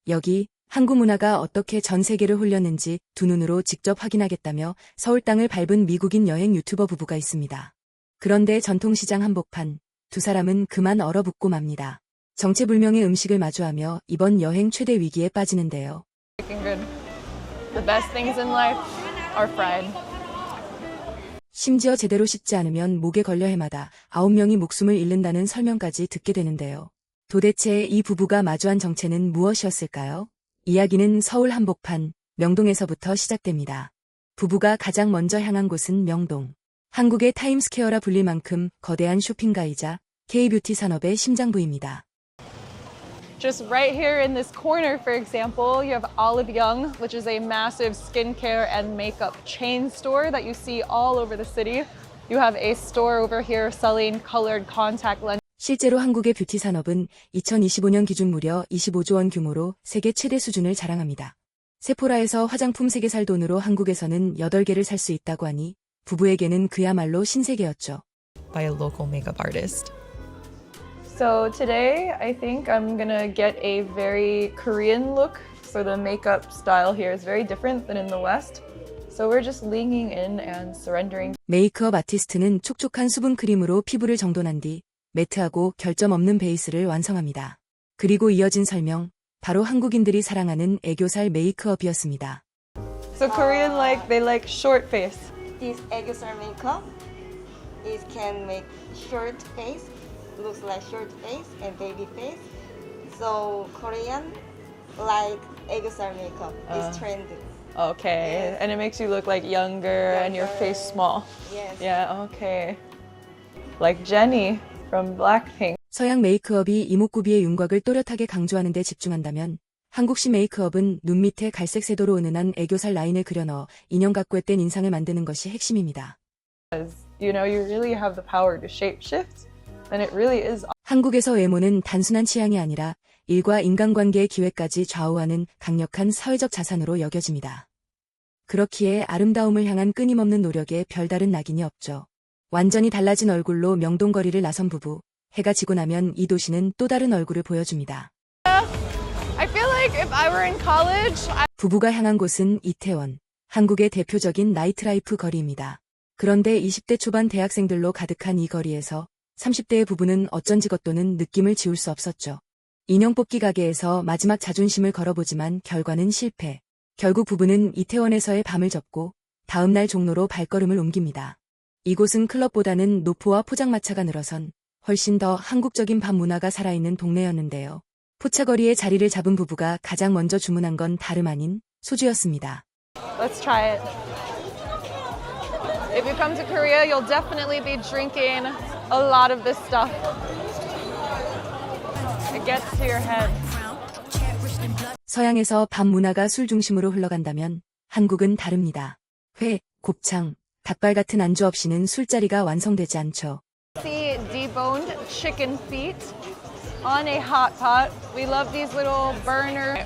여기 한국 문화가 어떻게 전 세계를 홀렸는지 두 눈으로 직접 확인하겠다며 서울 땅을 밟은 미국인 여행 유튜버 부부가 있습니다. 그런데 전통시장 한복판, 두 사람은 그만 얼어붙고 맙니다. 정체불명의 음식을 마주하며 이번 여행 최대 위기에 빠지는데요. The best things in life are fried. 심지어 제대로 씻지 않으면 목에 걸려 해마다 9명이 목숨을 잃는다는 설명까지 듣게 되는데요. 도대체 이 부부가 마주한 정체는 무엇이었을까요? 이야기는 서울 한복판, 명동에서부터 시작됩니다. 부부가 가장 먼저 향한 곳은 명동. 한국의 타임스퀘어라 불릴 만큼 거대한 쇼핑가이자 K-뷰티 산업의 심장부입니다. Just right here in this corner, for example, you have Olive Young, which is a massive skincare and makeup chain store that you see all over the city. You have a store over here selling colored contact lenses. 실제로 한국의 뷰티 산업은 2025년 기준 무려 25조 원 규모로 세계 최대 수준을 자랑합니다. 세포라에서 화장품 3개 살 돈으로 한국에서는 8개를 살 수 있다고 하니 부부에게는 그야말로 신세계였죠. By a local makeup artist. So today, I think I'm gonna get a very Korean look. So the makeup style here is very different than in the West. So we're just leaning in and surrendering. 메이크업 아티스트는 촉촉한 수분 크림으로 피부를 정돈한 뒤 매트하고 결점 없는 베이스를 완성합니다. 그리고 이어진 설명, 바로 한국인들이 사랑하는 애교살 메이크업이었습니다. So Korean they like short face. This 애교살 makeup is can make short face, looks like short face and baby face. So Korean like 애교살 makeup is trendy. Okay, and it makes you look like younger and your face small. Yes. Yeah, okay. Like Jennie from Blackpink. 서양 메이크업이 이목구비의 윤곽을 또렷하게 강조하는 데 집중한다면 한국식 메이크업은 눈 밑에 갈색 쇄도로 은은한 애교살 라인을 그려넣어 인형 같고 앳된 인상을 만드는 것이 핵심입니다. You know, you really have the power to shape shift, and it really is. 한국에서 외모는 단순한 취향이 아니라 일과 인간관계의 기회까지 좌우하는 강력한 사회적 자산으로 여겨집니다. 그렇기에 아름다움을 향한 끊임없는 노력에 별다른 낙인이 없죠. 완전히 달라진 얼굴로 명동거리를 나선 부부. 해가 지고 나면 이 도시는 또 다른 얼굴을 보여줍니다. I feel like if I were in college, 부부가 향한 곳은 이태원, 한국의 대표적인 나이트라이프 거리입니다. 그런데 20대 초반 대학생들로 가득한 이 거리에서 30대의 부부는 어쩐지 겉도는 느낌을 지울 수 없었죠. 인형 뽑기 가게에서 마지막 자존심을 걸어보지만 결과는 실패. 결국 부부는 이태원에서의 밤을 접고 다음날 종로로 발걸음을 옮깁니다. 이곳은 클럽보다는 노포와 포장마차가 늘어선 훨씬 더 한국적인 밤 문화가 살아있는 동네였는데요. 포차거리에 자리를 잡은 부부가 가장 먼저 주문한 건 다름 아닌 소주였습니다. let's try it. If you come to Korea, you'll definitely be drinking a lot of this stuff. It gets to your head. 서양에서 밤 문화가 술 중심으로 흘러간다면 한국은 다릅니다. 회, 곱창, 닭발 같은 안주 없이는 술자리가 완성되지 않죠. See deboned chicken feet on a hot pot. We love these little burner.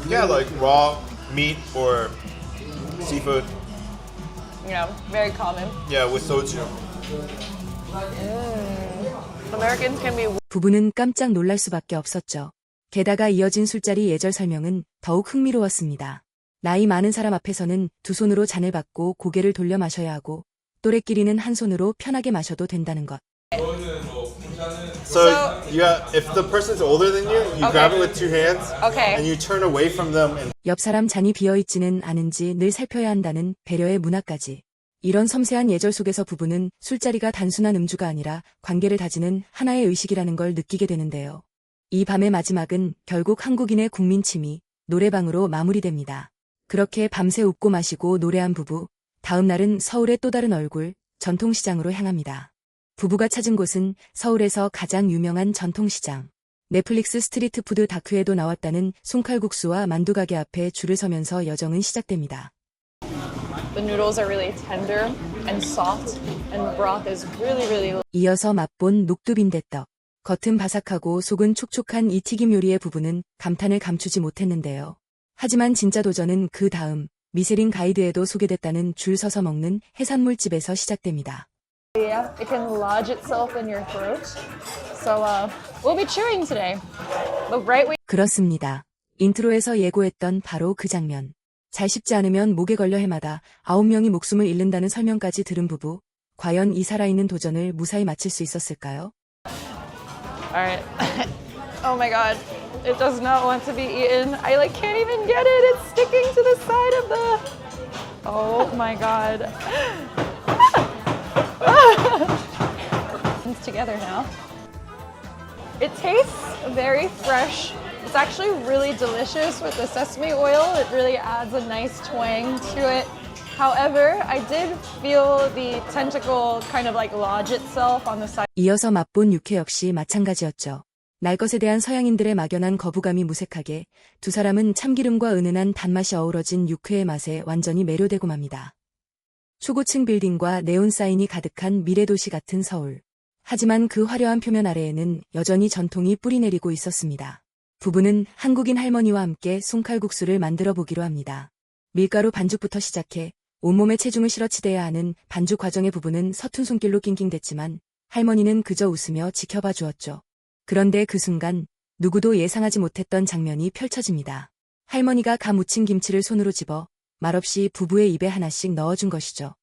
Yeah, like raw meat or seafood. You know, very common. Yeah, with soju. Americans can be 부부는 깜짝 놀랄 수밖에 없었죠. 게다가 이어진 술자리 예절 설명은 더욱 흥미로웠습니다. 나이 많은 사람 앞에서는 두 손으로 잔을 받고 고개를 돌려 마셔야 하고 또래끼리는 한 손으로 편하게 마셔도 된다는 것. So if the person's older than you, you grab it with two hands Okay. and you turn away from them and 옆 사람 잔이 비어있지는 않은지 늘 살펴야 한다는 배려의 문화까지. 이런 섬세한 예절 속에서 부부는 술자리가 단순한 음주가 아니라 관계를 다지는 하나의 의식이라는 걸 느끼게 되는데요. 이 밤의 마지막은 결국 한국인의 국민 취미, 노래방으로 마무리됩니다. 그렇게 밤새 웃고 마시고 노래한 부부, 다음 날은 서울의 또 다른 얼굴, 전통시장으로 향합니다. 부부가 찾은 곳은 서울에서 가장 유명한 전통시장. 넷플릭스 스트리트푸드 다큐에도 나왔다는 손칼국수와 만두가게 앞에 줄을 서면서 여정은 시작됩니다. The noodles are really tender and soft, and the broth is really. 이어서 맛본 녹두빈대떡. 겉은 바삭하고 속은 촉촉한 이 튀김 요리의 부부는 감탄을 감추지 못했는데요. 하지만 진짜 도전은 그 다음 미쉐린 가이드에도 소개됐다는 줄 서서 먹는 해산물집에서 시작됩니다. Yeah, it can lodge itself in your throat. So we'll be chewing today. The right way. 그렇습니다. 인트로에서 예고했던 바로 그 장면. 잘 씹지 않으면 목에 걸려 해마다 9명이 목숨을 잃는다는 설명까지 들은 부부. 과연 이 살아있는 도전을 무사히 마칠 수 있었을까요? Alright. Oh my god. It does not want to be eaten. I can't even get it. It's sticking to the side of the. Oh my god. It's together now. It tastes very fresh. It's actually really delicious with the sesame oil. It really adds a nice twang to it. However, I did feel the tentacle kind of lodge itself on the side. 이어서 맛본 육회 역시 마찬가지였죠. 날 것에 대한 서양인들의 막연한 거부감이 무색하게 두 사람은 참기름과 은은한 단맛이 어우러진 육회의 맛에 완전히 매료되고 맙니다. 초고층 빌딩과 네온 사인이 가득한 미래도시 같은 서울. 하지만 그 화려한 표면 아래에는 여전히 전통이 뿌리내리고 있었습니다. 부부는 한국인 할머니와 함께 숭칼국수를 만들어 보기로 합니다. 밀가루 반죽부터 시작해 온몸에 체중을 실어 치대야 하는 반죽 과정에 부부는 서툰 손길로 낑낑댔지만 할머니는 그저 웃으며 지켜봐 주었죠. 그런데 그 순간 누구도 예상하지 못했던 장면이 펼쳐집니다. 할머니가 가 무친 김치를 손으로 집어 말없이 부부의 입에 하나씩 넣어준 것이죠.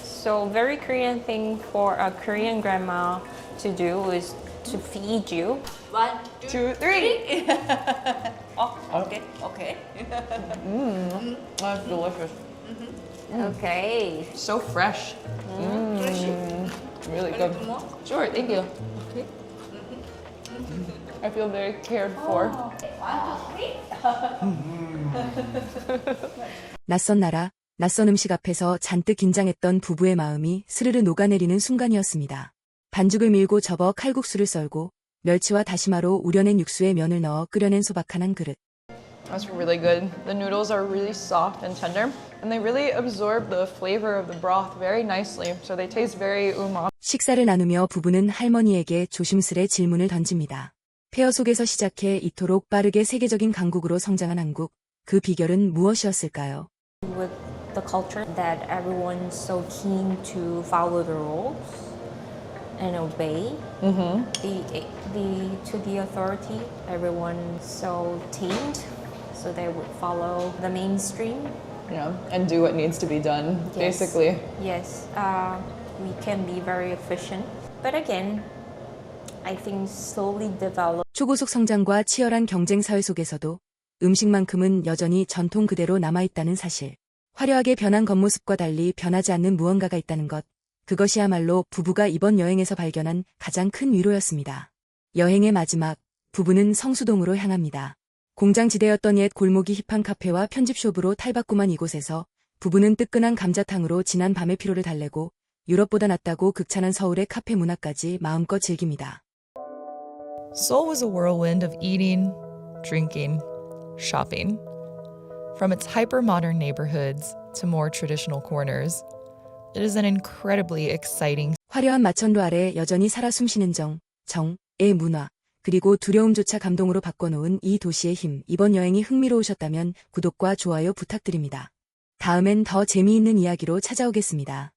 So very Korean thing for a Korean grandma to do is to feed you. 1, 2, 3. Okay. That's delicious. Okay. So fresh. Really good. Sure, thank you. I feel very cared for. 낯선 나라, 낯선 음식 앞에서 잔뜩 긴장했던 부부의 마음이 스르르 녹아내리는 순간이었습니다. 반죽을 밀고 접어 칼국수를 썰고 멸치와 다시마로 우려낸 육수에 면을 넣어 끓여낸 소박한 한 그릇. That's really good. The noodles are really soft and tender, and they really absorb the flavor of the broth very nicely, so they taste very umami. 식사를 나누며 부부는 할머니에게 조심스레 질문을 던집니다. 폐허 속에서 시작해 이토록 빠르게 세계적인 강국으로 성장한 한국, 그 비결은 무엇이었을까요? With the culture that everyone's so keen to follow the rules and obey to the authority, everyone's so tamed, so they would follow the mainstream. Yeah, and do what needs to be done, Yes. basically. Yes, we can be very efficient, but again, I think slowly develop. 초고속 성장과 치열한 경쟁 사회 속에서도 음식만큼은 여전히 전통 그대로 남아있다는 사실. 화려하게 변한 겉모습과 달리 변하지 않는 무언가가 있다는 것. 그것이야말로 부부가 이번 여행에서 발견한 가장 큰 위로였습니다. 여행의 마지막, 부부는 성수동으로 향합니다. 공장지대였던 옛 골목이 힙한 카페와 편집숍으로 탈바꿈한 이곳에서 부부는 뜨끈한 감자탕으로 지난 밤의 피로를 달래고 유럽보다 낫다고 극찬한 서울의 카페 문화까지 마음껏 즐깁니다. Seoul was a whirlwind of eating, drinking, shopping. From its hyper-modern neighborhoods to more traditional corners, it is an incredibly exciting 화려한 마천루 아래 여전히 살아 숨쉬는 정의 문화, 그리고 두려움조차 감동으로 바꿔놓은 이 도시의 힘. 이번 여행이 흥미로우셨다면 구독과 좋아요 부탁드립니다. 다음엔 더 재미있는 이야기로 찾아오겠습니다.